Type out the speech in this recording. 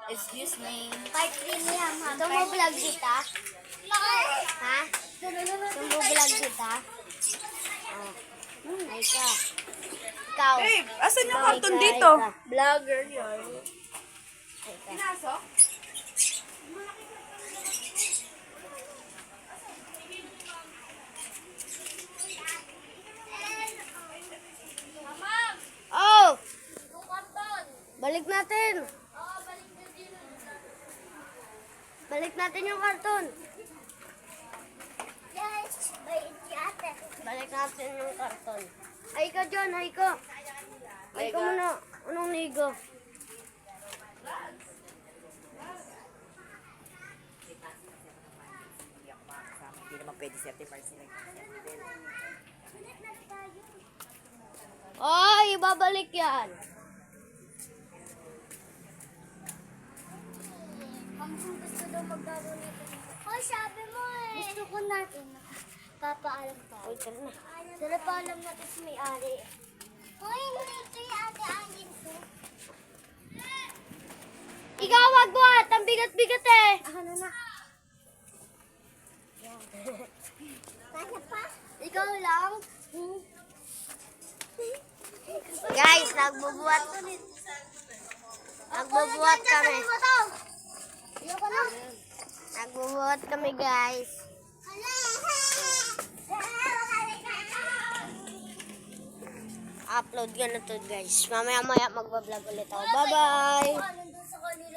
Excuse me. Part 3 niya, ma'am. Sumublog kita? Ha? Sumublog kita? Oh. Ay ka. Ikaw. Babe, asan yung Ikaw, karton ikaw, dito? ikaw. Vlogger yun. Ay ka. Pinasok? Oh! Balik natin. Balik natin yung karton. Balik natin yung karton. Ay ka John, ay ka. Ay ka muna. Anong nigo? Hindi naman pwede si Ate Marcy. Ay, ibabalik yan. Ang gusto daw maglaro nito. Hoy, sabi mo eh. Gusto ko natin. Papaalam pa. Uy, tara na. Tara, paalam natin si may-ari. Hoy, hindi ito yung ate angin ko. Ikaw, wag buhat. Ang bigat-bigat eh. Ako na. Kaya pa? Ikaw lang? Guys, nagbubuhat. Nagbubuhat kami. Nagbubuhat kami, guys. Upload ko na to, guys. Mamaya-maya magbablog ulit ako. Bye-bye!